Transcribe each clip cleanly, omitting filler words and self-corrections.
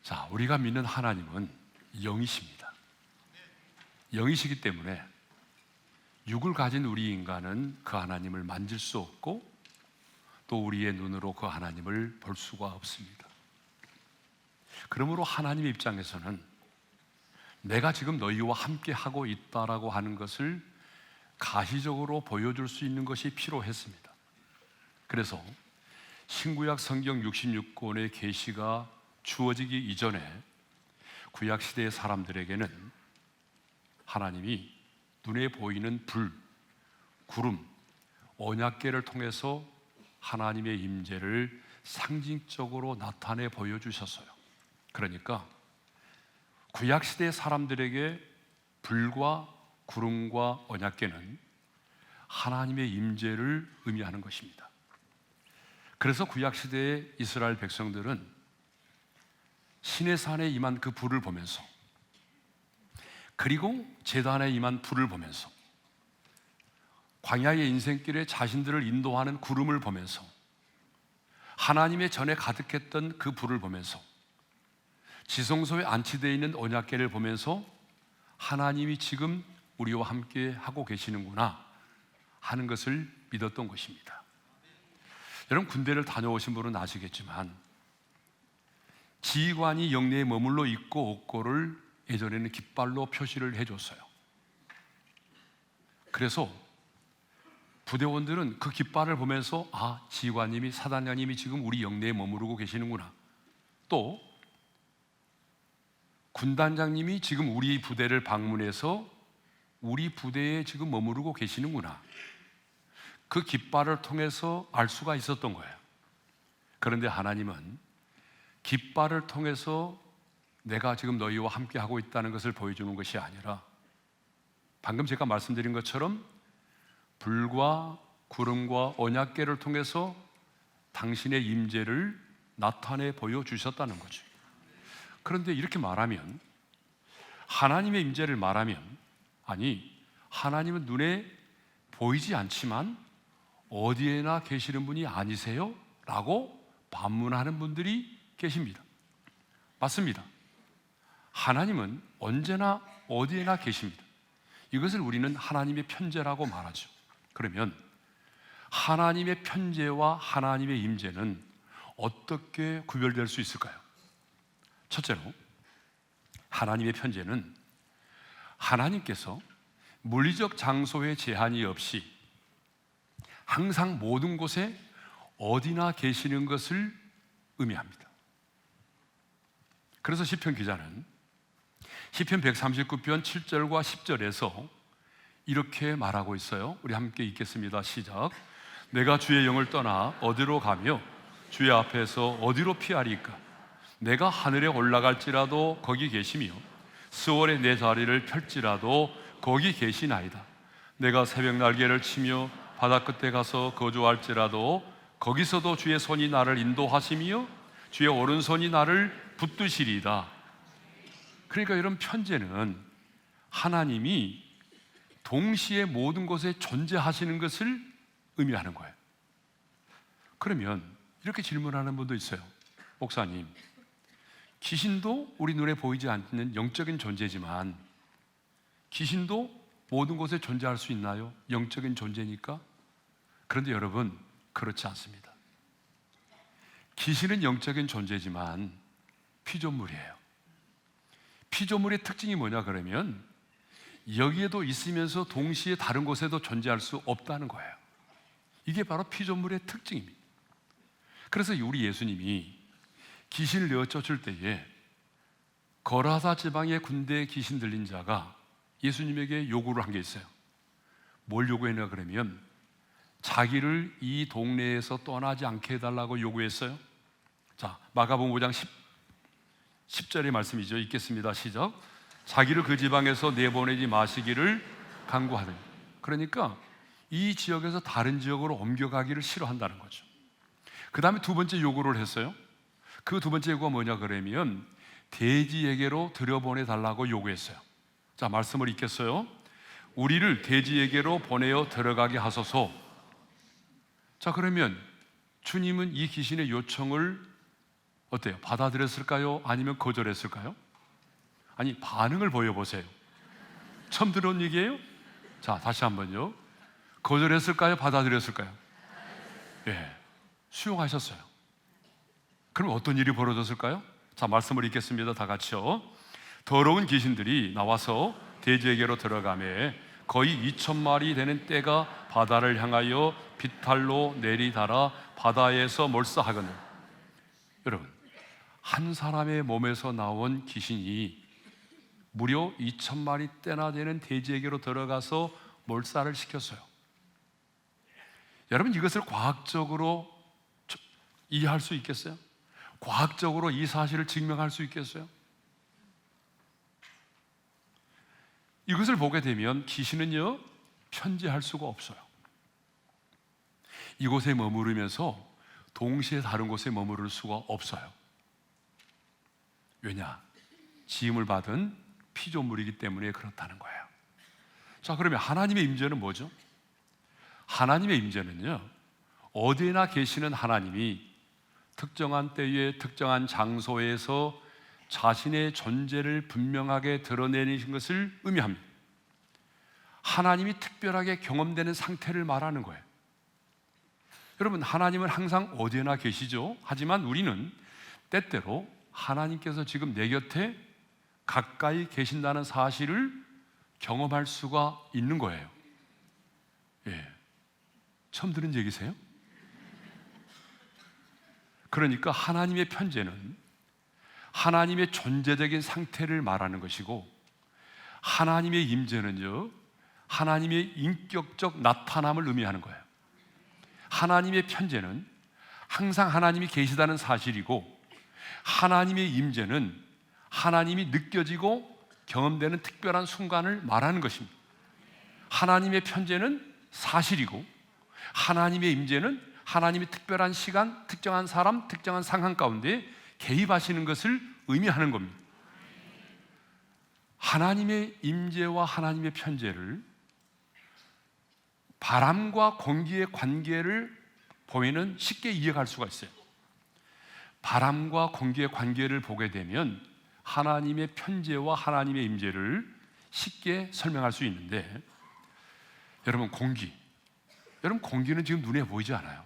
자, 우리가 믿는 하나님은 영이십니다. 영이시기 때문에 육을 가진 우리 인간은 그 하나님을 만질 수 없고 또 우리의 눈으로 그 하나님을 볼 수가 없습니다. 그러므로 하나님의 입장에서는 내가 지금 너희와 함께 하고 있다라고 하는 것을 가시적으로 보여줄 수 있는 것이 필요했습니다. 그래서 신구약 성경 66권의 계시가 주어지기 이전에 구약시대의 사람들에게는 하나님이 눈에 보이는 불, 구름, 언약궤를 통해서 하나님의 임재를 상징적으로 나타내 보여주셨어요. 그러니까 구약시대의 사람들에게 불과 구름과 언약궤는 하나님의 임재를 의미하는 것입니다. 그래서 구약시대의 이스라엘 백성들은 시내산에 임한 그 불을 보면서, 그리고 제단에 임한 불을 보면서, 광야의 인생길에 자신들을 인도하는 구름을 보면서, 하나님의 전에 가득했던 그 불을 보면서, 지성소에 안치되어 있는 언약궤를 보면서 하나님이 지금 우리와 함께 하고 계시는구나 하는 것을 믿었던 것입니다. 여러분, 군대를 다녀오신 분은 아시겠지만 지휘관이 영내에 머물러 있고 없고를 예전에는 깃발로 표시를 해줬어요. 그래서 부대원들은 그 깃발을 보면서 지휘관님이, 사단장님이 지금 우리 영내에 머무르고 계시는구나, 또 군단장님이 지금 우리 부대를 방문해서 우리 부대에 지금 머무르고 계시는구나, 그 깃발을 통해서 알 수가 있었던 거예요. 그런데 하나님은 깃발을 통해서 내가 지금 너희와 함께 하고 있다는 것을 보여주는 것이 아니라, 방금 제가 말씀드린 것처럼 불과 구름과 언약궤를 통해서 당신의 임재를 나타내 보여주셨다는 거죠. 그런데 이렇게 말하면, 하나님의 임재를 말하면, 아니, 하나님은 눈에 보이지 않지만 어디에나 계시는 분이 아니세요? 라고 반문하는 분들이 계십니다. 맞습니다. 하나님은 언제나 어디에나 계십니다. 이것을 우리는 하나님의 편재라고 말하죠. 그러면 하나님의 편재와 하나님의 임재는 어떻게 구별될 수 있을까요? 첫째로, 하나님의 편재는 하나님께서 물리적 장소에 제한이 없이 항상 모든 곳에 어디나 계시는 것을 의미합니다. 그래서 시편 기자는 시편 139편 7절과 10절에서 이렇게 말하고 있어요. 우리 함께 읽겠습니다. 시작. 내가 주의 영을 떠나 어디로 가며 주의 앞에서 어디로 피하리까? 내가 하늘에 올라갈지라도 거기 계시며 스월에 내 자리를 펼지라도 거기 계시나이다. 내가 새벽 날개를 치며 바다 끝에 가서 거주할지라도 거기서도 주의 손이 나를 인도하시며 주의 오른손이 나를 붙드시리이다. 그러니까 이런 편재는 하나님이 동시에 모든 곳에 존재하시는 것을 의미하는 거예요. 그러면 이렇게 질문하는 분도 있어요. 목사님, 귀신도 우리 눈에 보이지 않는 영적인 존재지만 귀신도 모든 곳에 존재할 수 있나요? 영적인 존재니까? 그런데 여러분, 그렇지 않습니다. 귀신은 영적인 존재지만 피조물이에요. 피조물의 특징이 뭐냐 그러면 여기에도 있으면서 동시에 다른 곳에도 존재할 수 없다는 거예요. 이게 바로 피조물의 특징입니다. 그래서 우리 예수님이 귀신을 내어 쫓을 때에 거라사 지방의 군대에 귀신 들린 자가 예수님에게 요구를 한 게 있어요. 뭘 요구했냐 그러면 자기를 이 동네에서 떠나지 않게 해달라고 요구했어요. 자, 마가복음 5장 10절의 말씀이죠. 읽겠습니다. 시작. 자기를 그 지방에서 내보내지 마시기를 간구하더니. 그러니까 이 지역에서 다른 지역으로 옮겨가기를 싫어한다는 거죠. 그 다음에 두 번째 요구를 했어요. 그 두 번째 요구가 뭐냐 그러면 돼지에게로 들여보내달라고 요구했어요. 자, 말씀을 읽겠어요. 우리를 돼지에게로 보내어 들어가게 하소서. 자, 그러면 주님은 이 귀신의 요청을 어때요? 받아들였을까요? 아니면 거절했을까요? 아니, 반응을 보여보세요. 처음 들은 얘기예요? 자, 다시 한번요. 거절했을까요? 받아들였을까요? 예, 수용하셨어요. 그럼 어떤 일이 벌어졌을까요? 자, 말씀을 읽겠습니다. 다 같이요. 더러운 귀신들이 나와서 돼지에게로 들어가매 거의 2,000마리 되는 떼가 바다를 향하여 빗발로 내리달아 바다에서 몰사하거늘. 여러분, 한 사람의 몸에서 나온 귀신이 무려 2,000마리 떼나 되는 돼지에게로 들어가서 몰살을 시켰어요. 여러분, 이것을 과학적으로 이해할 수 있겠어요? 과학적으로 이 사실을 증명할 수 있겠어요? 이것을 보게 되면 귀신은요, 편재할 수가 없어요. 이곳에 머무르면서 동시에 다른 곳에 머무를 수가 없어요. 왜냐? 지음을 받은 피조물이기 때문에 그렇다는 거예요. 자, 그러면 하나님의 임재는 뭐죠? 하나님의 임재는요, 어디에나 계시는 하나님이 특정한 때에 특정한 장소에서 자신의 존재를 분명하게 드러내는 것을 의미합니다. 하나님이 특별하게 경험되는 상태를 말하는 거예요. 여러분, 하나님은 항상 어디에나 계시죠. 하지만 우리는 때때로 하나님께서 지금 내 곁에 가까이 계신다는 사실을 경험할 수가 있는 거예요. 예, 처음 들은 얘기세요? 그러니까 하나님의 편재는 하나님의 존재적인 상태를 말하는 것이고, 하나님의 임재는요, 하나님의 인격적 나타남을 의미하는 거예요. 하나님의 편재는 항상 하나님이 계시다는 사실이고, 하나님의 임재는 하나님이 느껴지고 경험되는 특별한 순간을 말하는 것입니다. 하나님의 편재는 사실이고, 하나님의 임재는 하나님이 특별한 시간, 특정한 사람, 특정한 상황 가운데 개입하시는 것을 의미하는 겁니다. 하나님의 임재와 하나님의 편재를, 바람과 공기의 관계를 보면은 쉽게 이해할 수가 있어요. 바람과 공기의 관계를 보게 되면 하나님의 편재와 하나님의 임재를 쉽게 설명할 수 있는데, 여러분, 공기는 지금 눈에 보이지 않아요.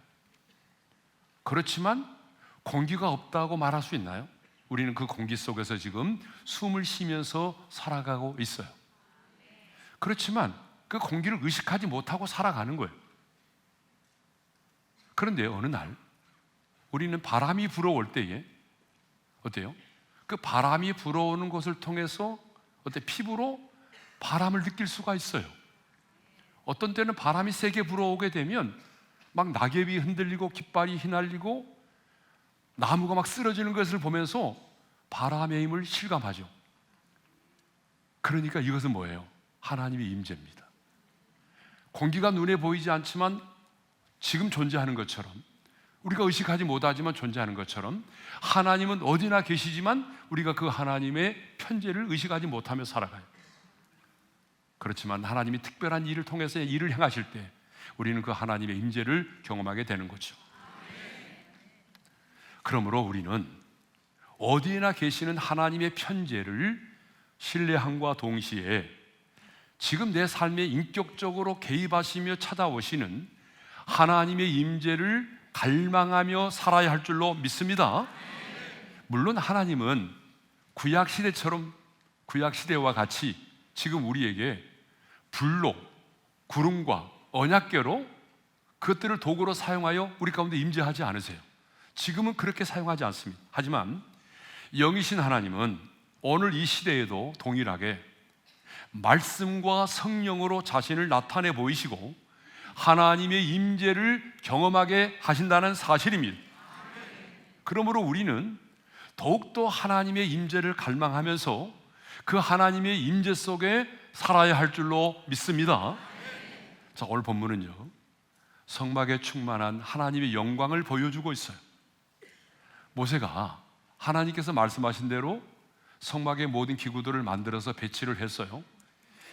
그렇지만 공기가 없다고 말할 수 있나요? 우리는 그 공기 속에서 지금 숨을 쉬면서 살아가고 있어요. 그렇지만 그 공기를 의식하지 못하고 살아가는 거예요. 그런데 어느 날 우리는 바람이 불어올 때에 어때요? 그 바람이 불어오는 것을 통해서 피부로 바람을 느낄 수가 있어요. 어떤 때는 바람이 세게 불어오게 되면 막 낙엽이 흔들리고 깃발이 휘날리고 나무가 막 쓰러지는 것을 보면서 바람의 힘을 실감하죠. 그러니까 이것은 뭐예요? 하나님의 임재입니다. 공기가 눈에 보이지 않지만 지금 존재하는 것처럼, 우리가 의식하지 못하지만 존재하는 것처럼, 하나님은 어디나 계시지만 우리가 그 하나님의 편재를 의식하지 못하며 살아가요. 그렇지만 하나님이 특별한 일을 통해서 일을 행하실 때 우리는 그 하나님의 임재를 경험하게 되는 거죠. 그러므로 우리는 어디에나 계시는 하나님의 편재를 신뢰함과 동시에 지금 내 삶에 인격적으로 개입하시며 찾아오시는 하나님의 임재를 갈망하며 살아야 할 줄로 믿습니다. 물론 하나님은 구약시대와 같이 지금 우리에게 불로, 구름과 언약궤로 그것들을 도구로 사용하여 우리 가운데 임재하지 않으세요. 지금은 그렇게 사용하지 않습니다. 하지만 영이신 하나님은 오늘 이 시대에도 동일하게 말씀과 성령으로 자신을 나타내 보이시고 하나님의 임재를 경험하게 하신다는 사실입니다. 그러므로 우리는 더욱더 하나님의 임재를 갈망하면서 그 하나님의 임재 속에 살아야 할 줄로 믿습니다. 자, 오늘 본문은요, 성막에 충만한 하나님의 영광을 보여주고 있어요. 모세가 하나님께서 말씀하신 대로 성막의 모든 기구들을 만들어서 배치를 했어요.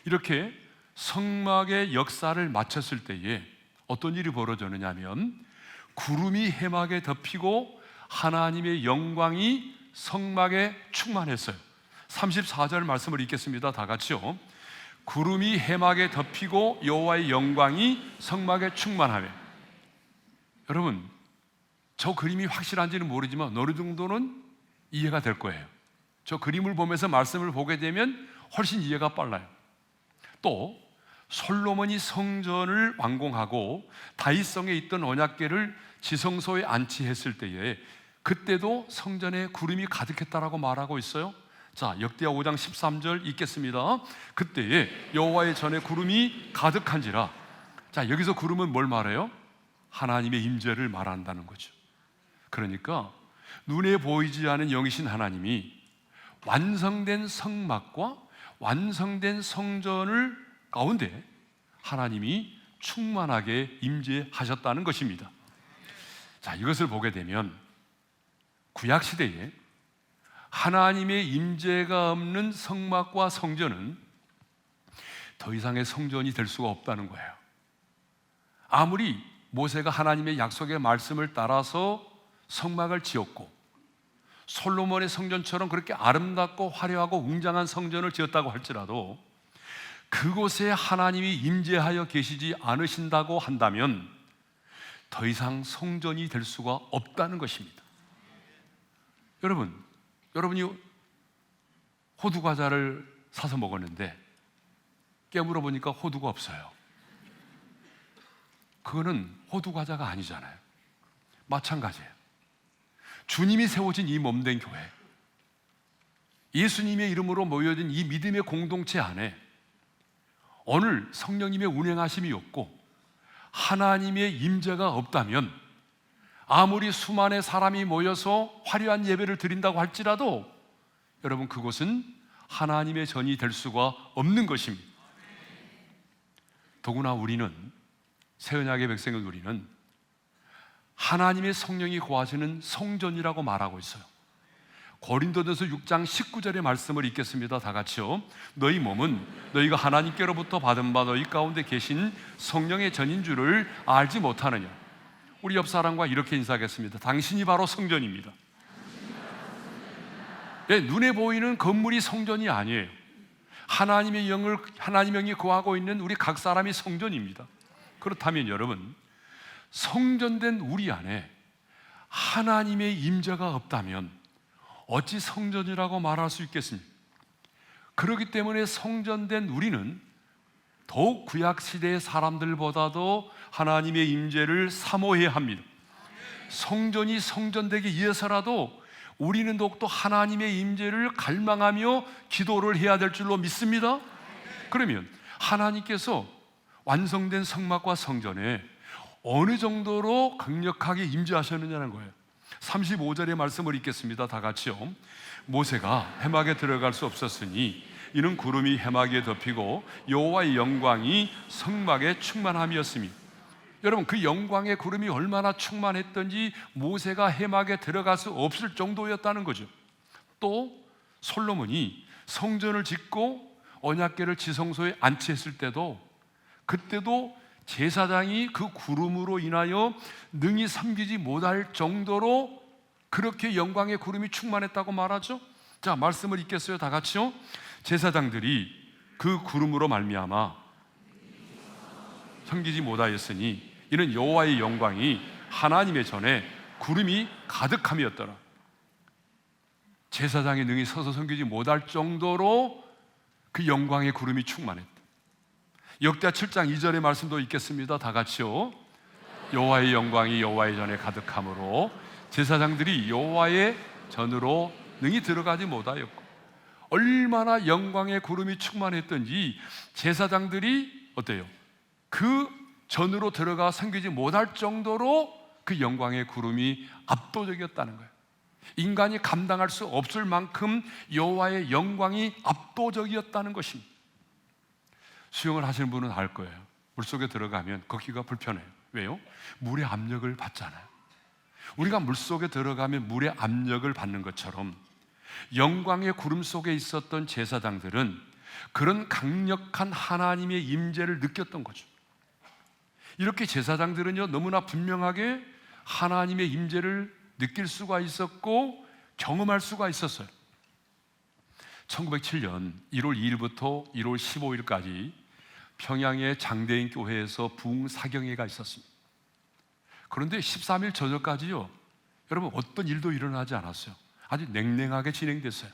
이렇게 성막의 역사를 마쳤을 때에 어떤 일이 벌어졌느냐 하면 구름이 해막에 덮이고 하나님의 영광이 성막에 충만했어요. 34절 말씀을 읽겠습니다. 다 같이요. 구름이 해막에 덮이고 여호와의 영광이 성막에 충만하며. 여러분, 저 그림이 확실한지는 모르지만 어느 정도는 이해가 될 거예요. 저 그림을 보면서 말씀을 보게 되면 훨씬 이해가 빨라요. 또 솔로몬이 성전을 완공하고 다윗성에 있던 언약궤를 지성소에 안치했을 때에 그때도 성전에 구름이 가득했다라고 말하고 있어요. 자, 역대하 5장 13절 읽겠습니다. 그때에 여호와의 전에 구름이 가득한지라. 자, 여기서 구름은 뭘 말해요? 하나님의 임재를 말한다는 거죠. 그러니까 눈에 보이지 않은 영이신 하나님이 완성된 성막과 완성된 성전을 가운데 하나님이 충만하게 임재하셨다는 것입니다. 자, 이것을 보게 되면 구약 시대에 하나님의 임재가 없는 성막과 성전은 더 이상의 성전이 될 수가 없다는 거예요. 아무리 모세가 하나님의 약속의 말씀을 따라서 성막을 지었고 솔로몬의 성전처럼 그렇게 아름답고 화려하고 웅장한 성전을 지었다고 할지라도 그곳에 하나님이 임재하여 계시지 않으신다고 한다면 더 이상 성전이 될 수가 없다는 것입니다. 여러분이 호두 과자를 사서 먹었는데 깨물어 보니까 호두가 없어요. 그거는 호두 과자가 아니잖아요. 마찬가지예요. 주님이 세워진 이 몸된 교회, 예수님의 이름으로 모여진 이 믿음의 공동체 안에 오늘 성령님의 운행하심이 없고 하나님의 임재가 없다면 아무리 수많은 사람이 모여서 화려한 예배를 드린다고 할지라도 여러분, 그곳은 하나님의 전이 될 수가 없는 것입니다. 더구나 우리는, 새언약의 백성인 우리는 하나님의 성령이 거하시는 성전이라고 말하고 있어요. 고린도전서 6장 19절의 말씀을 읽겠습니다. 다 같이요. 너희 몸은 너희가 하나님께로부터 받은 바 너희 가운데 계신 성령의 전인 줄을 알지 못하느냐. 우리 옆 사람과 이렇게 인사하겠습니다. 당신이 바로 성전입니다. 네, 눈에 보이는 건물이 성전이 아니에요. 하나님의 영이 거하고 있는 우리 각 사람이 성전입니다. 그렇다면 여러분, 성전된 우리 안에 하나님의 임재가 없다면 어찌 성전이라고 말할 수 있겠습니까? 그렇기 때문에 성전된 우리는 더욱 구약시대의 사람들보다도 하나님의 임재를 사모해야 합니다. 성전이 성전되기 위해서라도 우리는 더욱더 하나님의 임재를 갈망하며 기도를 해야 될 줄로 믿습니다. 그러면 하나님께서 완성된 성막과 성전에 어느 정도로 강력하게 임재하셨느냐는 거예요. 35절의 말씀을 읽겠습니다. 다 같이요. 모세가 해막에 들어갈 수 없었으니 이는 구름이 해막에 덮이고 여호와의 영광이 성막에 충만함이었습니다. 여러분, 그 영광의 구름이 얼마나 충만했던지 모세가 해막에 들어갈 수 없을 정도였다는 거죠. 또 솔로몬이 성전을 짓고 언약궤를 지성소에 안치했을 때도 그때도 제사장이 그 구름으로 인하여 능히 섬기지 못할 정도로 그렇게 영광의 구름이 충만했다고 말하죠. 자, 말씀을 읽겠어요. 다 같이요. 제사장들이 그 구름으로 말미암아 섬기지 못하였으니 이는 여호와의 영광이 하나님의 전에 구름이 가득함이었더라. 제사장이 능히 서서 섬기지 못할 정도로 그 영광의 구름이 충만했다. 역대하 7장 2절의 말씀도 읽겠습니다. 다 같이요. 여호와의 영광이 여호와의 전에 가득함으로 제사장들이 여호와의 전으로 능히 들어가지 못하였고, 얼마나 영광의 구름이 충만했던지 제사장들이 어때요? 그 전으로 들어가 섬기지 못할 정도로 그 영광의 구름이 압도적이었다는 거예요. 인간이 감당할 수 없을 만큼 여호와의 영광이 압도적이었다는 것입니다. 수영을 하시는 분은 알 거예요. 물속에 들어가면 걷기가 불편해요. 왜요? 물의 압력을 받잖아요. 우리가 물속에 들어가면 물의 압력을 받는 것처럼 영광의 구름 속에 있었던 제사장들은 그런 강력한 하나님의 임재를 느꼈던 거죠. 이렇게 제사장들은요, 너무나 분명하게 하나님의 임재를 느낄 수가 있었고 경험할 수가 있었어요. 1907년 1월 2일부터 1월 15일까지 평양의 장대인 교회에서 부흥 사경회가 있었습니다. 그런데 13일 저녁까지요, 여러분 어떤 일도 일어나지 않았어요. 아주 냉랭하게 진행됐어요.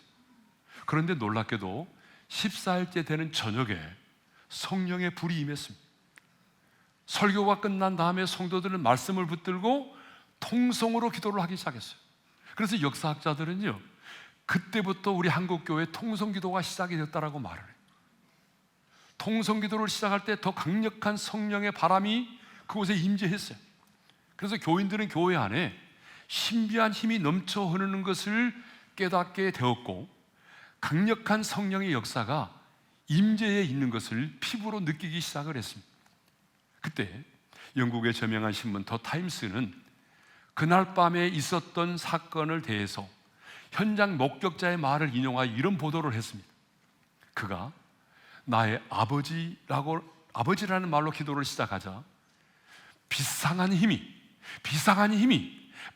그런데 놀랍게도 14일째 되는 저녁에 성령의 불이 임했습니다. 설교가 끝난 다음에 성도들은 말씀을 붙들고 통성으로 기도를 하기 시작했어요. 그래서 역사학자들은요, 그때부터 우리 한국교회 통성기도가 시작이 됐다라고 말을 해요. 통성기도를 시작할 때 더 강력한 성령의 바람이 그곳에 임재했어요. 그래서 교인들은 교회 안에 신비한 힘이 넘쳐 흐르는 것을 깨닫게 되었고, 강력한 성령의 역사가 임재해 있는 것을 피부로 느끼기 시작을 했습니다. 그때 영국의 저명한 신문 더 타임스는 그날 밤에 있었던 사건을 대해서 현장 목격자의 말을 인용하여 이런 보도를 했습니다. 그가 나의 아버지라는 말로 기도를 시작하자 비상한 힘이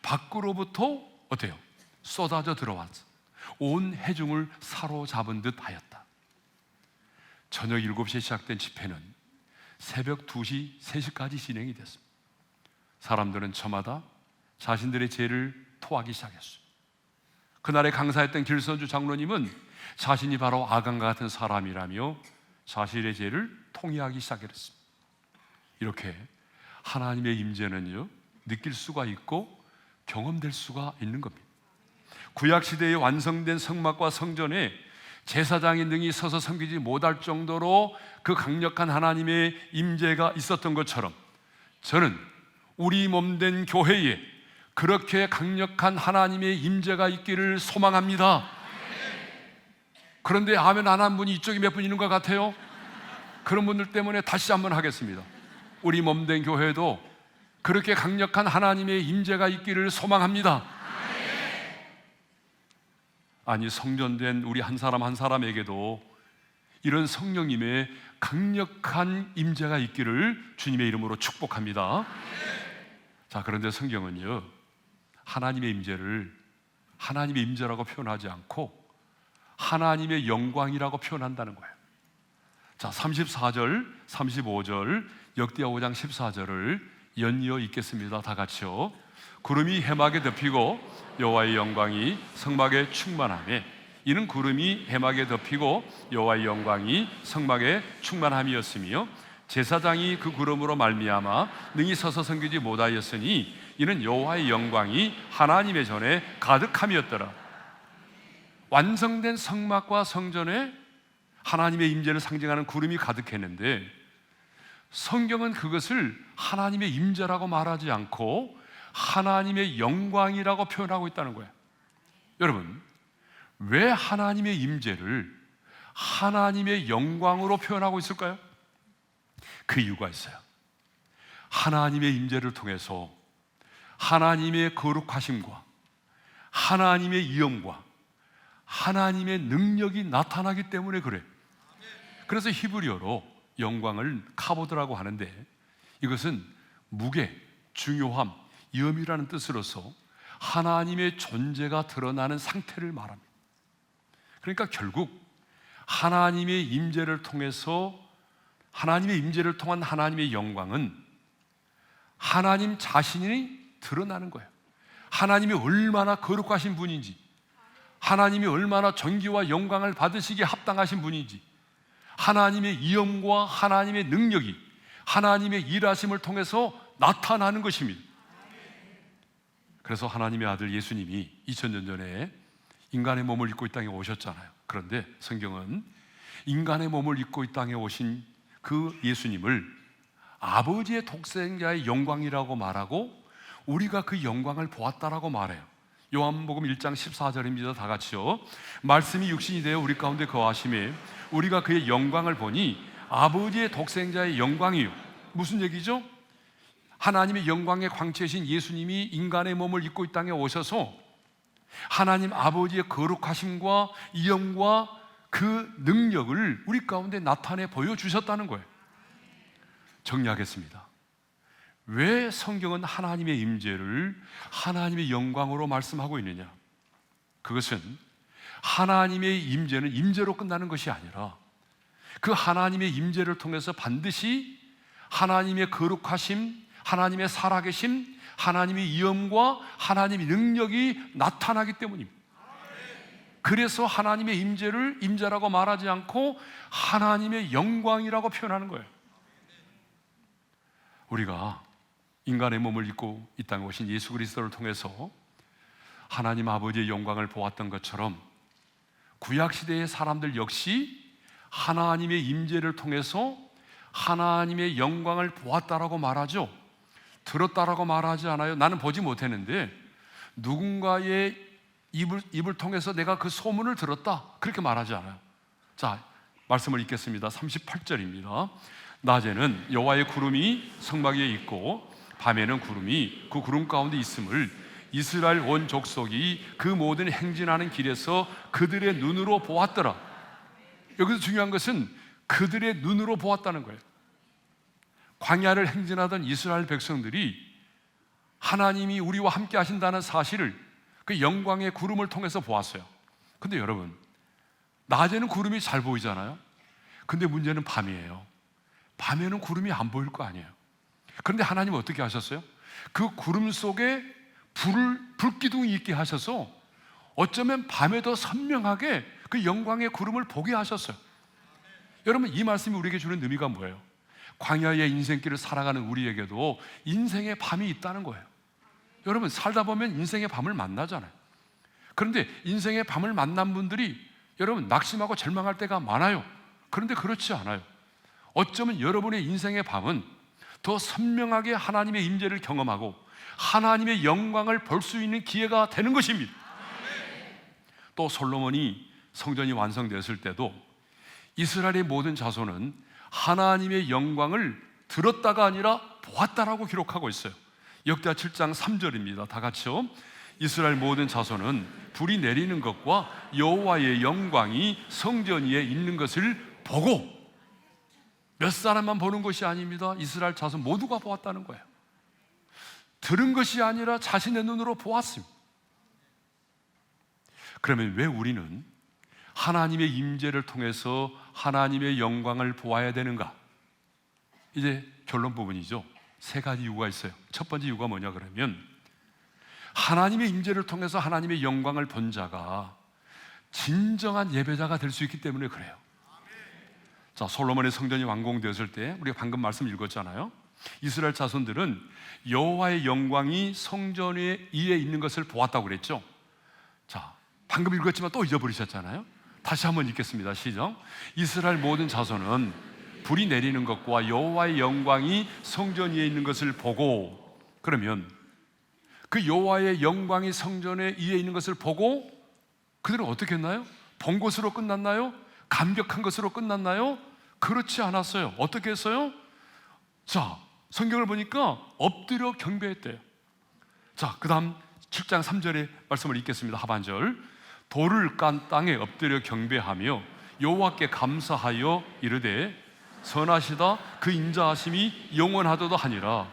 밖으로부터 어때요? 쏟아져 들어왔어. 온 회중을 사로잡은 듯 하였다. 저녁 7시에 시작된 집회는 새벽 2시, 3시까지 진행이 됐습니다. 사람들은 저마다 자신들의 죄를 토하기 시작했어요. 그날의 강사였던 길선주 장로님은 자신이 바로 아간과 같은 사람이라며 자신의 죄를 통회하기 시작했습니다. 이렇게 하나님의 임재는요, 느낄 수가 있고 경험될 수가 있는 겁니다. 구약시대에 완성된 성막과 성전에 제사장이 능히 서서 섬기지 못할 정도로 그 강력한 하나님의 임재가 있었던 것처럼, 저는 우리 몸된 교회에 그렇게 강력한 하나님의 임재가 있기를 소망합니다. 그런데 아멘 안 한 분이 이쪽에 몇 분 있는 것 같아요? 그런 분들 때문에 다시 한번 하겠습니다. 우리 몸된 교회도 그렇게 강력한 하나님의 임재가 있기를 소망합니다. 아니, 성전된 우리 한 사람 한 사람에게도 이런 성령님의 강력한 임재가 있기를 주님의 이름으로 축복합니다. 자, 그런데 성경은요, 하나님의 임재를 하나님의 임재라고 표현하지 않고 하나님의 영광이라고 표현한다는 거예요. 자, 34절, 35절, 역대하 5장 14절을 연이어 읽겠습니다. 다 같이요. 구름이 해막에 덮이고 여호와의 영광이 성막에 충만하매, 이는 구름이 해막에 덮이고 여호와의 영광이 성막에 충만함이었으며, 제사장이 그 구름으로 말미암아 능히 서서 섬기지 못하였으니 이는 여호와의 영광이 하나님의 전에 가득함이었더라. 완성된 성막과 성전에 하나님의 임재를 상징하는 구름이 가득했는데, 성경은 그것을 하나님의 임재라고 말하지 않고 하나님의 영광이라고 표현하고 있다는 거예요. 여러분, 왜 하나님의 임재를 하나님의 영광으로 표현하고 있을까요? 그 이유가 있어요. 하나님의 임재를 통해서 하나님의 거룩하심과 하나님의 이엄과 하나님의 능력이 나타나기 때문에 그래요. 그래서 히브리어로 영광을 카보드라고 하는데, 이것은 무게, 중요함, 이엄이라는 뜻으로서 하나님의 존재가 드러나는 상태를 말합니다. 그러니까 결국 하나님의 임재를 통해서, 하나님의 임재를 통한 하나님의 영광은 하나님 자신이 드러나는 거예요. 하나님이 얼마나 거룩하신 분인지, 하나님이 얼마나 존귀와 영광을 받으시기에 합당하신 분인지, 하나님의 이엄과 하나님의 능력이 하나님의 일하심을 통해서 나타나는 것입니다. 그래서 하나님의 아들 예수님이 2000년 전에 인간의 몸을 입고 이 땅에 오셨잖아요. 그런데 성경은 인간의 몸을 입고 이 땅에 오신 그 예수님을 아버지의 독생자의 영광이라고 말하고 우리가 그 영광을 보았다라고 말해요. 요한복음 1장 14절입니다. 다 같이요. 말씀이 육신이 되어 우리 가운데 거하심에 우리가 그의 영광을 보니 아버지의 독생자의 영광이요. 무슨 얘기죠? 하나님의 영광의 광채이신 예수님이 인간의 몸을 입고 이 땅에 오셔서 하나님 아버지의 거룩하심과 이엄과 그 능력을 우리 가운데 나타내 보여주셨다는 거예요. 정리하겠습니다. 왜 성경은 하나님의 임재를 하나님의 영광으로 말씀하고 있느냐? 그것은 하나님의 임재는 임재로 끝나는 것이 아니라 그 하나님의 임재를 통해서 반드시 하나님의 거룩하심, 하나님의 살아계심, 하나님의 위엄과 하나님의 능력이 나타나기 때문입니다. 그래서 하나님의 임재를 임재라고 말하지 않고 하나님의 영광이라고 표현하는 거예요. 우리가 인간의 몸을 입고 이 땅에 오신 예수 그리스도를 통해서 하나님 아버지의 영광을 보았던 것처럼 구약시대의 사람들 역시 하나님의 임재를 통해서 하나님의 영광을 보았다라고 말하죠. 들었다라고 말하지 않아요. 나는 보지 못했는데 누군가의 입을 통해서 내가 그 소문을 들었다, 그렇게 말하지 않아요. 자, 말씀을 읽겠습니다. 38절입니다. 낮에는 여호와의 구름이 성막 위에 있고 밤에는 구름이 그 구름 가운데 있음을 이스라엘 온 족속이 그 모든 행진하는 길에서 그들의 눈으로 보았더라. 여기서 중요한 것은 그들의 눈으로 보았다는 거예요. 광야를 행진하던 이스라엘 백성들이 하나님이 우리와 함께 하신다는 사실을 그 영광의 구름을 통해서 보았어요. 근데 여러분, 낮에는 구름이 잘 보이잖아요. 근데 문제는 밤이에요. 밤에는 구름이 안 보일 거 아니에요. 그런데 하나님은 어떻게 하셨어요? 그 구름 속에 불기둥이 있게 하셔서 어쩌면 밤에 더 선명하게 그 영광의 구름을 보게 하셨어요. 여러분, 이 말씀이 우리에게 주는 의미가 뭐예요? 광야의 인생길을 살아가는 우리에게도 인생의 밤이 있다는 거예요. 여러분, 살다 보면 인생의 밤을 만나잖아요. 그런데 인생의 밤을 만난 분들이 여러분 낙심하고 절망할 때가 많아요. 그런데 그렇지 않아요. 어쩌면 여러분의 인생의 밤은 더 선명하게 하나님의 임재를 경험하고 하나님의 영광을 볼 수 있는 기회가 되는 것입니다. 또 솔로몬이 성전이 완성되었을 때도 이스라엘의 모든 자손은 하나님의 영광을 들었다가 아니라 보았다라고 기록하고 있어요. 역대하 7장 3절입니다. 다 같이요. 이스라엘 모든 자손은 불이 내리는 것과 여호와의 영광이 성전 위에 있는 것을 보고, 몇 사람만 보는 것이 아닙니다. 이스라엘 자손 모두가 보았다는 거예요. 들은 것이 아니라 자신의 눈으로 보았습니다. 그러면 왜 우리는 하나님의 임재를 통해서 하나님의 영광을 보아야 되는가? 이제 결론 부분이죠. 세 가지 이유가 있어요. 첫 번째 이유가 뭐냐 그러면 하나님의 임재를 통해서 하나님의 영광을 본 자가 진정한 예배자가 될 수 있기 때문에 그래요. 자, 솔로몬의 성전이 완공되었을 때 우리가 방금 말씀 읽었잖아요. 이스라엘 자손들은 여호와의 영광이 성전 위에 있는 것을 보았다고 그랬죠. 자, 방금 읽었지만 또 잊어버리셨잖아요. 다시 한번 읽겠습니다. 시작. 이스라엘 모든 자손은 불이 내리는 것과 여호와의 영광이 성전 위에 있는 것을 보고, 그러면 그 여호와의 영광이 성전 위에 있는 것을 보고 그들은 어떻게 했나요? 본 것으로 끝났나요? 감격한 것으로 끝났나요? 그렇지 않았어요. 어떻게 했어요? 자, 성경을 보니까 엎드려 경배했대요. 자, 그 다음 7장 3절의 말씀을 읽겠습니다. 하반절. 돌을 깐 땅에 엎드려 경배하며 여호와께 감사하여 이르되 선하시다 그 인자하심이 영원하도다 하니라.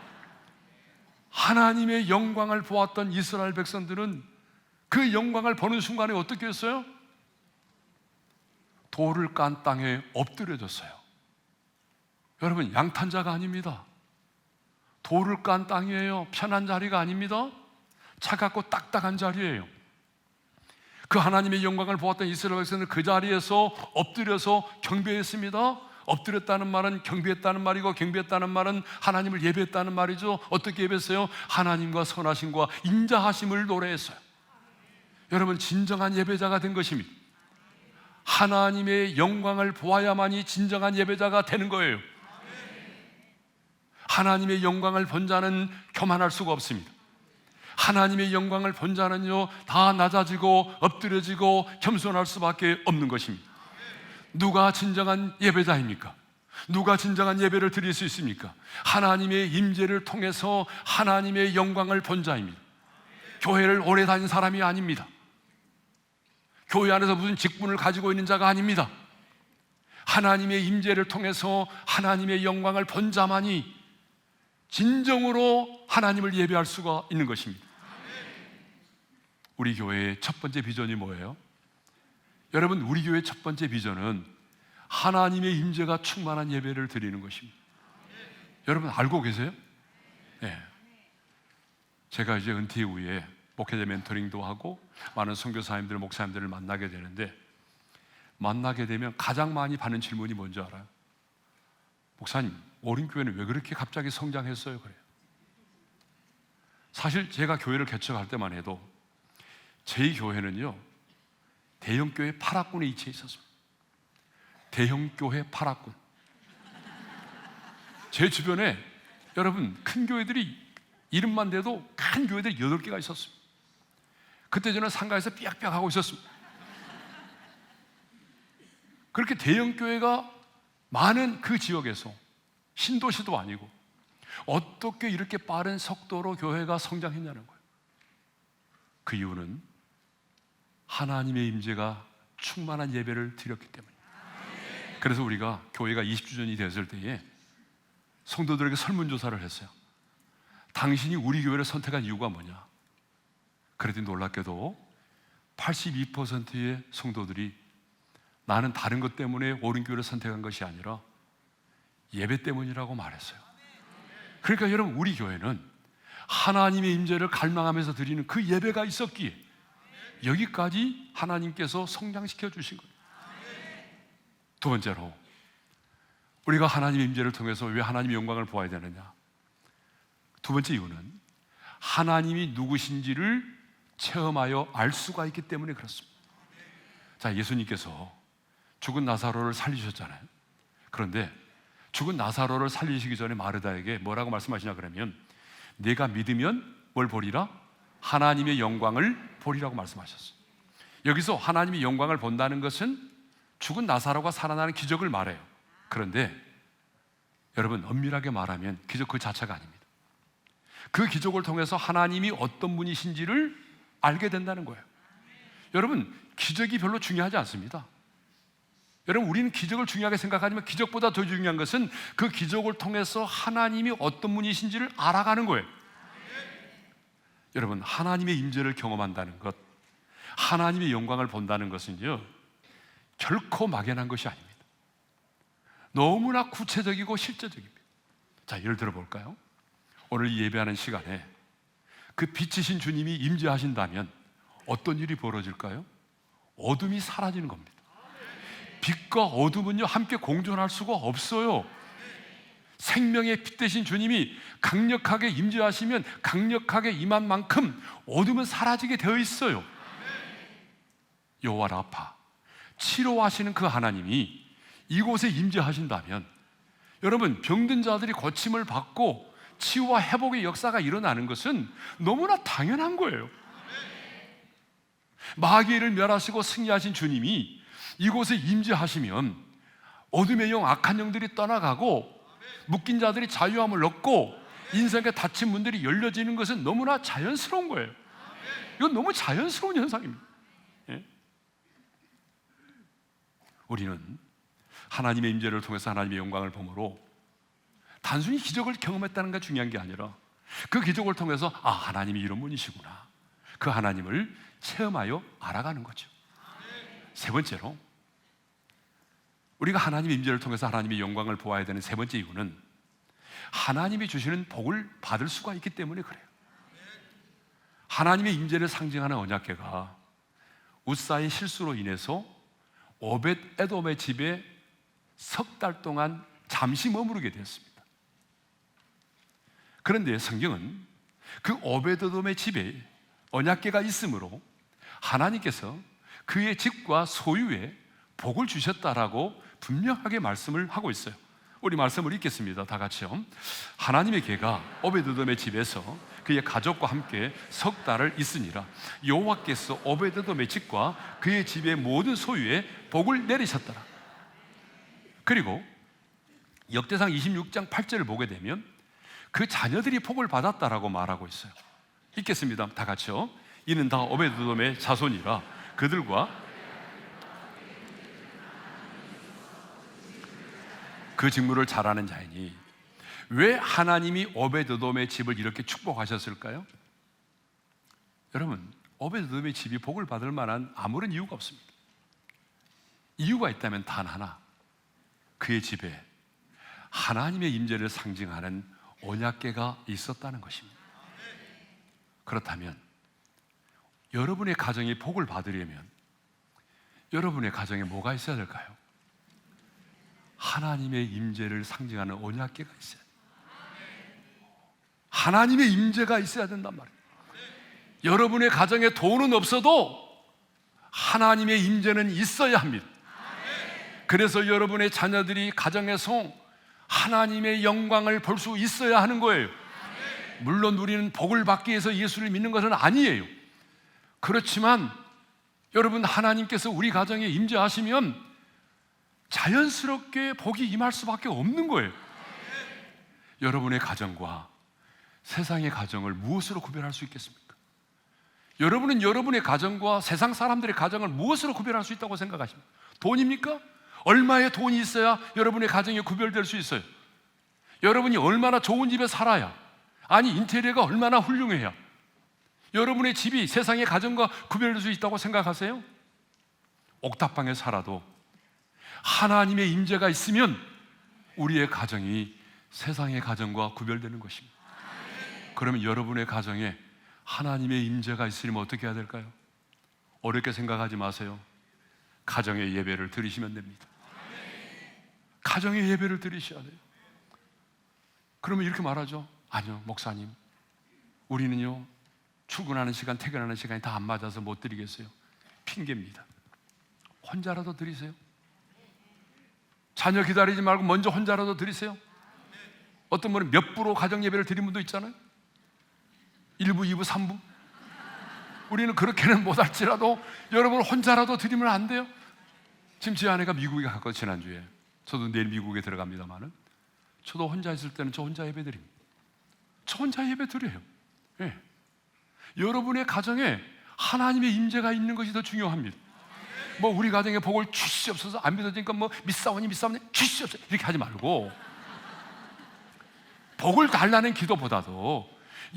하나님의 영광을 보았던 이스라엘 백성들은 그 영광을 보는 순간에 어떻게 했어요? 돌을 깐 땅에 엎드려졌어요. 여러분, 양탄자가 아닙니다. 돌을 깐 땅이에요. 편한 자리가 아닙니다. 차갑고 딱딱한 자리예요. 그 하나님의 영광을 보았던 이스라엘 백성은 그 자리에서 엎드려서 경배했습니다. 엎드렸다는 말은 경배했다는 말이고, 경배했다는 말은 하나님을 예배했다는 말이죠. 어떻게 예배했어요? 하나님과 선하심과 인자하심을 노래했어요. 여러분, 진정한 예배자가 된 것입니다. 하나님의 영광을 보아야만이 진정한 예배자가 되는 거예요. 하나님의 영광을 본 자는 교만할 수가 없습니다. 하나님의 영광을 본 자는요, 다 낮아지고 엎드려지고 겸손할 수밖에 없는 것입니다. 누가 진정한 예배자입니까? 누가 진정한 예배를 드릴 수 있습니까? 하나님의 임재를 통해서 하나님의 영광을 본 자입니다. 교회를 오래 다닌 사람이 아닙니다. 교회 안에서 무슨 직분을 가지고 있는 자가 아닙니다. 하나님의 임재를 통해서 하나님의 영광을 본 자만이 진정으로 하나님을 예배할 수가 있는 것입니다. 우리 교회의 첫 번째 비전이 뭐예요? 여러분, 우리 교회의 첫 번째 비전은 하나님의 임재가 충만한 예배를 드리는 것입니다. 여러분 알고 계세요? 네. 제가 이제 은퇴 후에 목회자 멘토링도 하고 많은 선교사님들, 목사님들을 만나게 되는데, 만나게 되면 가장 많이 받는 질문이 뭔지 알아요? 목사님, 오륜교회는 왜 그렇게 갑자기 성장했어요? 그래요. 사실 제가 교회를 개척할 때만 해도 저희 교회는요, 대형교회 8학군에 위치해 있었습니다. 대형교회 8학군. 제 주변에 여러분 큰 교회들이 이름만 대도 큰 교회들이 8개가 있었습니다. 그때 저는 상가에서 삐약삐약 하고 있었습니다. 그렇게 대형교회가 많은 그 지역에서, 신도시도 아니고 어떻게 이렇게 빠른 속도로 교회가 성장했냐는 거예요. 그 이유는 하나님의 임재가 충만한 예배를 드렸기 때문입니다. 그래서 우리가 교회가 20주년이 됐을 때에 성도들에게 설문조사를 했어요. 당신이 우리 교회를 선택한 이유가 뭐냐? 그랬더니 놀랍게도 82%의 성도들이 나는 다른 것 때문에 오륜교회를 선택한 것이 아니라 예배 때문이라고 말했어요. 그러니까 여러분, 우리 교회는 하나님의 임재를 갈망하면서 드리는 그 예배가 있었기에 여기까지 하나님께서 성장시켜 주신 거예요. 두 번째로, 우리가 하나님의 임재를 통해서 왜 하나님의 영광을 보아야 되느냐? 두 번째 이유는 하나님이 누구신지를 체험하여 알 수가 있기 때문에 그렇습니다. 자, 예수님께서 죽은 나사로를 살리셨잖아요. 그런데 죽은 나사로를 살리시기 전에 마르다에게 뭐라고 말씀하시냐 그러면, 내가 믿으면 뭘 보리라? 하나님의 영광을 보리라고 말씀하셨어요. 여기서 하나님의 영광을 본다는 것은 죽은 나사로가 살아나는 기적을 말해요. 그런데 여러분, 엄밀하게 말하면 기적 그 자체가 아닙니다. 그 기적을 통해서 하나님이 어떤 분이신지를 알게 된다는 거예요. 여러분, 기적이 별로 중요하지 않습니다. 여러분, 우리는 기적을 중요하게 생각하지만 기적보다 더 중요한 것은 그 기적을 통해서 하나님이 어떤 분이신지를 알아가는 거예요. 여러분, 하나님의 임재를 경험한다는 것, 하나님의 영광을 본다는 것은요, 결코 막연한 것이 아닙니다. 너무나 구체적이고 실제적입니다. 자, 예를 들어 볼까요? 오늘 이 예배하는 시간에 그 빛이신 주님이 임재하신다면 어떤 일이 벌어질까요? 어둠이 사라지는 겁니다. 빛과 어둠은요, 함께 공존할 수가 없어요. 생명의 빛 되신 주님이 강력하게 임재하시면 강력하게 임한 만큼 어둠은 사라지게 되어 있어요. 여호와 라파, 치료하시는 그 하나님이 이곳에 임재하신다면 여러분, 병든 자들이 고침을 받고 치유와 회복의 역사가 일어나는 것은 너무나 당연한 거예요. 마귀를 멸하시고 승리하신 주님이 이곳에 임재하시면 어둠의 영, 악한 영들이 떠나가고 묶인 자들이 자유함을 얻고 인생에 닫힌 문들이 열려지는 것은 너무나 자연스러운 거예요. 이건 너무 자연스러운 현상입니다. 예? 우리는 하나님의 임재를 통해서 하나님의 영광을 보므로 단순히 기적을 경험했다는 게 중요한 게 아니라 그 기적을 통해서 하나님이 이런 분이시구나, 그 하나님을 체험하여 알아가는 거죠. 세 번째로, 우리가 하나님의 임재를 통해서 하나님의 영광을 보아야 되는 세 번째 이유는 하나님이 주시는 복을 받을 수가 있기 때문에 그래요. 하나님의 임재를 상징하는 언약궤가 우사의 실수로 인해서 오벳 에돔의 집에 석 달 동안 잠시 머무르게 되었습니다. 그런데 성경은 그 오벳 에돔의 집에 언약궤가 있으므로 하나님께서 그의 집과 소유에 복을 주셨다라고 분명하게 말씀을 하고 있어요. 우리 말씀을 읽겠습니다. 다 같이요. 하나님의 궤가 오벳 에돔의 집에서 그의 가족과 함께 석 달을 있으니라. 여호와께서 오벳 에돔의 집과 그의 집의 모든 소유에 복을 내리셨더라. 그리고 역대상 26장 8절을 보게 되면 그 자녀들이 복을 받았다라고 말하고 있어요. 읽겠습니다. 다 같이요. 이는 다 오벳 에돔의 자손이라. 그들과 그 직무를 잘하는 자이니 왜 하나님이 오베드돔의 집을 이렇게 축복하셨을까요? 여러분, 오베드돔의 집이 복을 받을 만한 아무런 이유가 없습니다. 이유가 있다면 단 하나, 그의 집에 하나님의 임재를 상징하는 언약궤가 있었다는 것입니다. 그렇다면 여러분의 가정이 복을 받으려면 여러분의 가정에 뭐가 있어야 될까요? 하나님의 임재를 상징하는 언약궤가 있어야 돼요. 하나님의 임재가 있어야 된단 말이에요. 여러분의 가정에 돈은 없어도 하나님의 임재는 있어야 합니다. 그래서 여러분의 자녀들이 가정에서 하나님의 영광을 볼 수 있어야 하는 거예요. 물론 우리는 복을 받기 위해서 예수를 믿는 것은 아니에요. 그렇지만 여러분, 하나님께서 우리 가정에 임재하시면 자연스럽게 복이 임할 수밖에 없는 거예요. 여러분의 가정과 세상의 가정을 무엇으로 구별할 수 있겠습니까? 여러분은 여러분의 가정과 세상 사람들의 가정을 무엇으로 구별할 수 있다고 생각하십니까? 돈입니까? 얼마의 돈이 있어야 여러분의 가정이 구별될 수 있어요? 여러분이 얼마나 좋은 집에 살아야, 아니 인테리어가 얼마나 훌륭해야 여러분의 집이 세상의 가정과 구별될 수 있다고 생각하세요? 옥탑방에 살아도 하나님의 임재가 있으면 우리의 가정이 세상의 가정과 구별되는 것입니다. 그러면 여러분의 가정에 하나님의 임재가 있으면 어떻게 해야 될까요? 어렵게 생각하지 마세요. 가정의 예배를 드리시면 됩니다. 가정의 예배를 드리셔야 돼요. 그러면 이렇게 말하죠. 아니요, 목사님, 우리는요 출근하는 시간, 퇴근하는 시간이 다 안 맞아서 못 드리겠어요. 핑계입니다. 혼자라도 드리세요. 자녀 기다리지 말고 먼저 혼자라도 드리세요. 어떤 분은 몇 부로 가정 예배를 드린 분도 있잖아요. 1부, 2부, 3부. 우리는 그렇게는 못할지라도 여러분 혼자라도 드리면 안 돼요? 지금 제 아내가 미국에 갔거든요. 지난주에. 저도 내일 미국에 들어갑니다만은 저도 혼자 있을 때는 저 혼자 예배 드립니다. 저 혼자 예배 드려요. 네. 여러분의 가정에 하나님의 임재가 있는 것이 더 중요합니다. 뭐 우리 가정에 복을 주시옵소서, 안 믿어지니까 뭐 믿사오니 주시옵소서 이렇게 하지 말고, 복을 달라는 기도보다도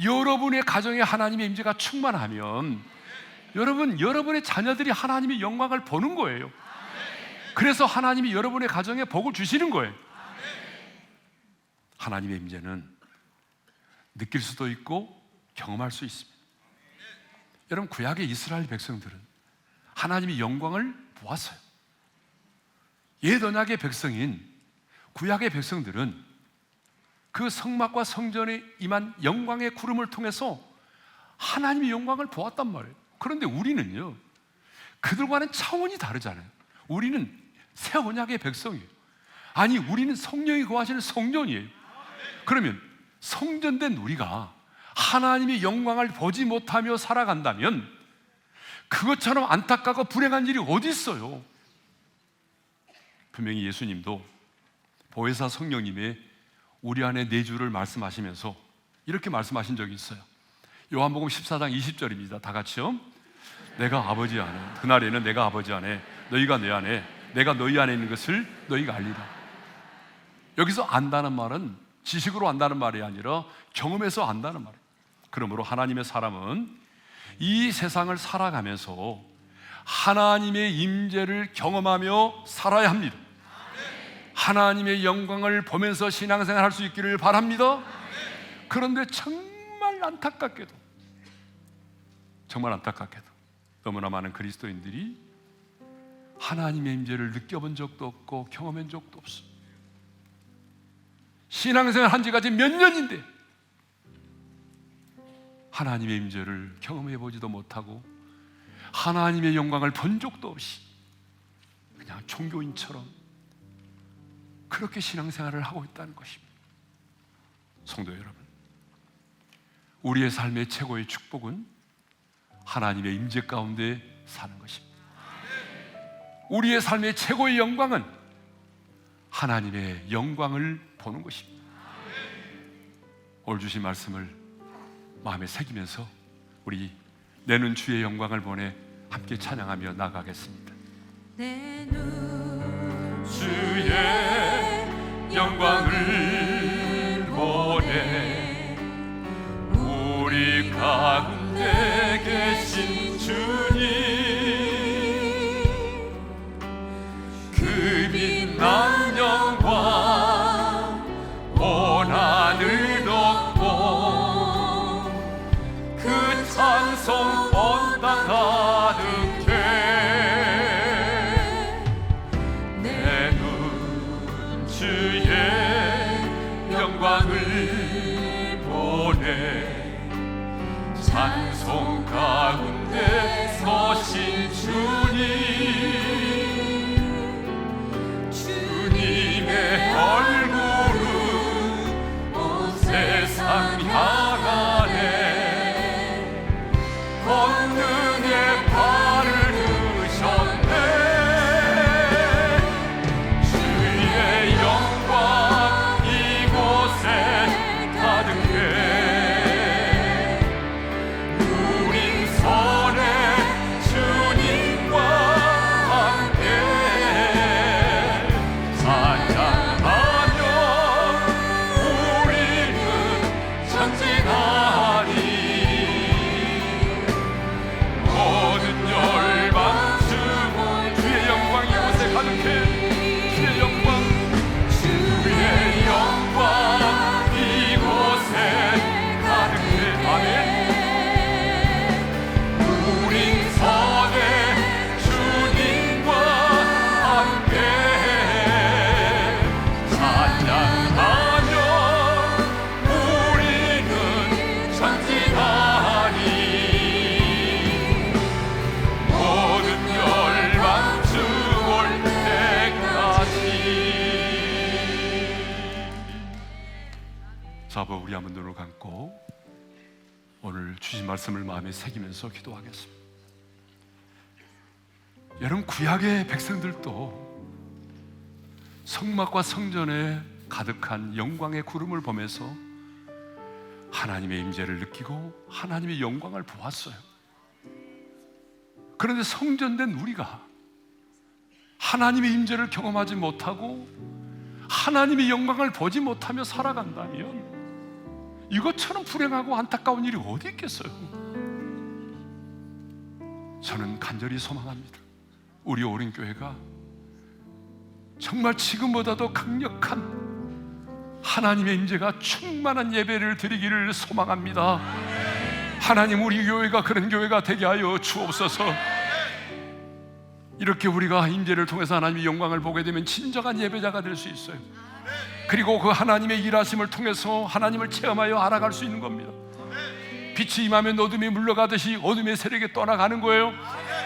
여러분의 가정에 하나님의 임재가 충만하면 여러분의 자녀들이 하나님의 영광을 보는 거예요. 그래서 하나님이 여러분의 가정에 복을 주시는 거예요. 하나님의 임재는 느낄 수도 있고 경험할 수 있습니다. 여러분, 구약의 이스라엘 백성들은 하나님의 영광을 보았어요. 옛 언약의 백성인 구약의 백성들은 그 성막과 성전에 임한 영광의 구름을 통해서 하나님의 영광을 보았단 말이에요. 그런데 우리는요, 그들과는 차원이 다르잖아요. 우리는 새 언약의 백성이에요. 아니, 우리는 성령이 거하시는 성전이에요. 그러면 성전된 우리가 하나님의 영광을 보지 못하며 살아간다면 그것처럼 안타깝고 불행한 일이 어디 있어요? 분명히 예수님도 보혜사 성령님의 우리 안에 내주를 말씀하시면서 이렇게 말씀하신 적이 있어요. 요한복음 14장 20절입니다. 다 같이요. 내가 아버지 안에, 그날에는 내가 아버지 안에, 너희가 내 안에, 내가 너희 안에 있는 것을 너희가 알리라. 여기서 안다는 말은 지식으로 안다는 말이 아니라 경험해서 안다는 말이에요. 그러므로 하나님의 사람은 이 세상을 살아가면서 하나님의 임재를 경험하며 살아야 합니다. 하나님의 영광을 보면서 신앙생활 할 수 있기를 바랍니다. 그런데 정말 안타깝게도 너무나 많은 그리스도인들이 하나님의 임재를 느껴본 적도 없고 경험한 적도 없어요. 신앙생활 한 지가 지금 몇 년인데 하나님의 임재를 경험해 보지도 못하고 하나님의 영광을 본 적도 없이 그냥 종교인처럼 그렇게 신앙생활을 하고 있다는 것입니다. 성도 여러분, 우리의 삶의 최고의 축복은 하나님의 임재 가운데 사는 것입니다. 우리의 삶의 최고의 영광은 하나님의 영광을 보는 것입니다. 오늘 주신 말씀을 마음에 새기면서 우리 내는 주의 영광을 보내 함께 찬양하며 나가겠습니다. 내는 주의 영광을 우리 한번 눈을 감고 오늘 주신 말씀을 마음에 새기면서 기도하겠습니다. 여러분, 구약의 백성들도 성막과 성전에 가득한 영광의 구름을 보면서 하나님의 임재를 느끼고 하나님의 영광을 보았어요. 그런데 성전된 우리가 하나님의 임재를 경험하지 못하고 하나님의 영광을 보지 못하며 살아간다면 이것처럼 불행하고 안타까운 일이 어디 있겠어요? 저는 간절히 소망합니다. 우리 오륜교회가 정말 지금보다도 강력한 하나님의 임재가 충만한 예배를 드리기를 소망합니다. 하나님, 우리 교회가 그런 교회가 되게 하여 주옵소서. 이렇게 우리가 임재를 통해서 하나님의 영광을 보게 되면 진정한 예배자가 될 수 있어요. 그리고 그 하나님의 일하심을 통해서 하나님을 체험하여 알아갈 수 있는 겁니다. 빛이 임하면 어둠이 물러가듯이 어둠의 세력이 떠나가는 거예요.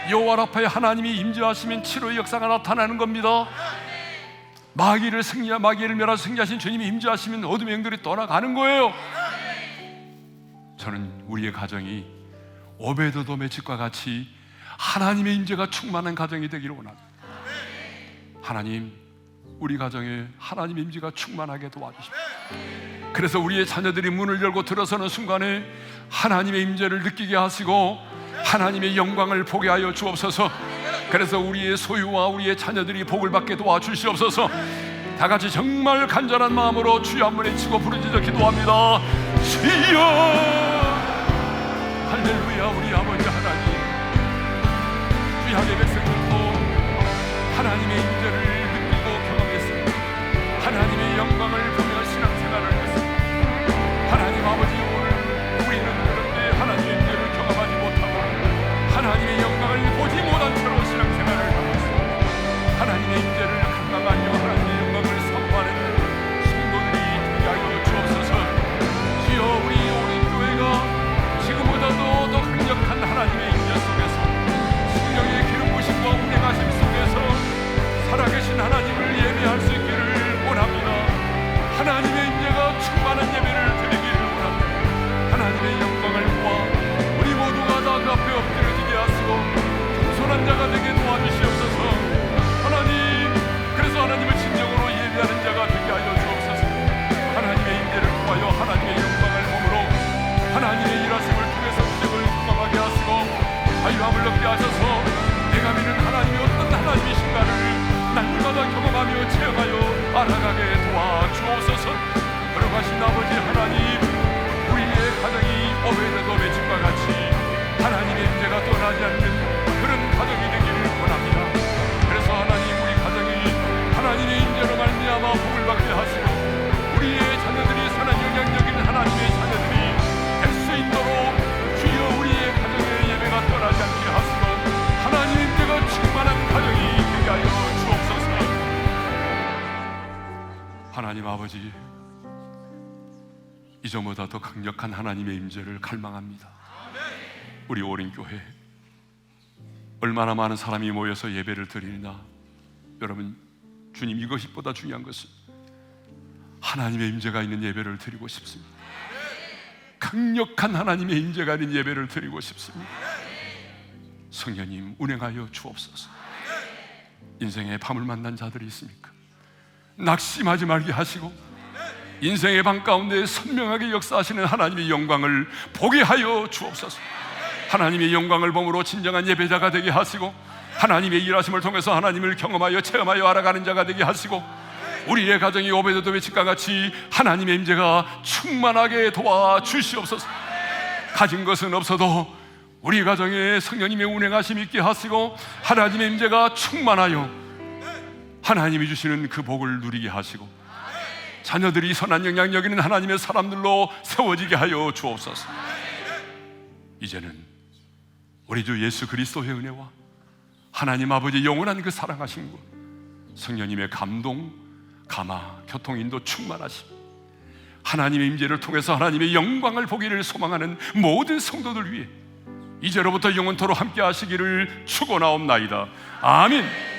여호와 라파의 하나님이 임재하시면 치료의 역사가 나타나는 겁니다. 마귀를 멸하셔 승리하신 주님이 임재하시면 어둠의 영들이 떠나가는 거예요. 저는 우리의 가정이 오베드돔의 집과 같이 하나님의 임재가 충만한 가정이 되기를 원합니다. 하나님, 우리 가정에 하나님의 임재가 충만하게 도와주십시오. 그래서 우리의 자녀들이 문을 열고 들어서는 순간에 하나님의 임재를 느끼게 하시고 하나님의 영광을 보게 하여 주옵소서. 그래서 우리의 소유와 우리의 자녀들이 복을 받게 도와주시옵소서. 다 같이 정말 간절한 마음으로 주여 한 번 외치고 부르짖어 기도합니다. 주여, 할렐루야. 우리 아버지 하나님, 구약의 백성들도 하나님의 임재를 느끼고 경험했습니다. 하나님의 영광을 보며 신앙생활을 했습니다. 하나님 아버지, 오늘 우리는 그런데 하나님의 임재를 경험하지 못하고 하나님의 영광을 보지 못한 채로 신앙생활을 하고 있습니다. 하나님의 임재를 강강하며 하나님의 영광을 선포하는 성도들이 되게 하여 주옵소서. 주여, 우리 오륜교회가 지금보다도 더 강력한 하나님의 임재 속에서 성령의 기름 부심과 운행하심 속에서 살아계신 하나님을 예배할 수 있기를 원합니다. 하나님의 임재가 충만한 예배를 드리기를 원합니다. 하나님의 영광을 보아 우리 모두가 다 그 앞에 엎드려지게 하시고 겸손한 자가 되게 도와주시옵소서. 하나님, 그래서 하나님을 진정으로 예배하는 자가 되게 하여 주옵소서. 하나님의 임재를 통하여 하나님의 영광을 몸으로 하나님의 일하심을 통해서 기적을 경험하게 하시고 자유함을 얻게 하셔서 내가 믿는 하나님이 어떤 하나님이신가를 날마다 경험하며 체험하여 알아가게 도와주옵소서. 걸어가신 아버지 하나님, 우리의 가정이 오베드돔의 집과 같이 하나님의 임재가 떠나지 않는 그런 가정이 되기를 원합니다. 그래서 하나님, 우리 가정이 하나님의 임재로 말미암아 복을 받게 하시고 우리의 자녀들이 선한 영향력 있는 하나님의 자녀들이 될 수 있도록 주여 우리의 가정의 예배가 떠나지 않게 하시고 하나님의 임재가 충만한 가정이 되게 하여 주옵소서. 하나님 아버지, 이전보다 더 강력한 하나님의 임재를 갈망합니다. 우리 오륜교회 얼마나 많은 사람이 모여서 예배를 드리느냐. 여러분, 주님, 이것보다 중요한 것은 하나님의 임재가 있는 예배를 드리고 싶습니다. 강력한 하나님의 임재가 있는 예배를 드리고 싶습니다. 성령님, 운행하여 주옵소서. 인생의 밤을 만난 자들이 있습니까? 낙심하지 말게 하시고 인생의 밤 가운데 선명하게 역사하시는 하나님의 영광을 보게 하여 주옵소서. 하나님의 영광을 보므로 진정한 예배자가 되게 하시고 하나님의 일하심을 통해서 하나님을 경험하여 체험하여 알아가는 자가 되게 하시고 우리의 가정이 오베드돔의 집과 같이 하나님의 임재가 충만하게 도와주시옵소서. 가진 것은 없어도 우리 가정에 성령님의 운행하심이 있게 하시고 하나님의 임재가 충만하여 하나님이 주시는 그 복을 누리게 하시고 자녀들이 선한 영향력 있는 하나님의 사람들로 세워지게 하여 주옵소서. 이제는 우리 주 예수 그리스도의 은혜와 하나님 아버지 영원한 그 사랑하심과 성령님의 감동, 감화, 교통, 인도 충만하심, 하나님의 임재를 통해서 하나님의 영광을 보기를 소망하는 모든 성도들 위해 이제로부터 영원토록 함께 하시기를 축원하옵나이다. 아멘.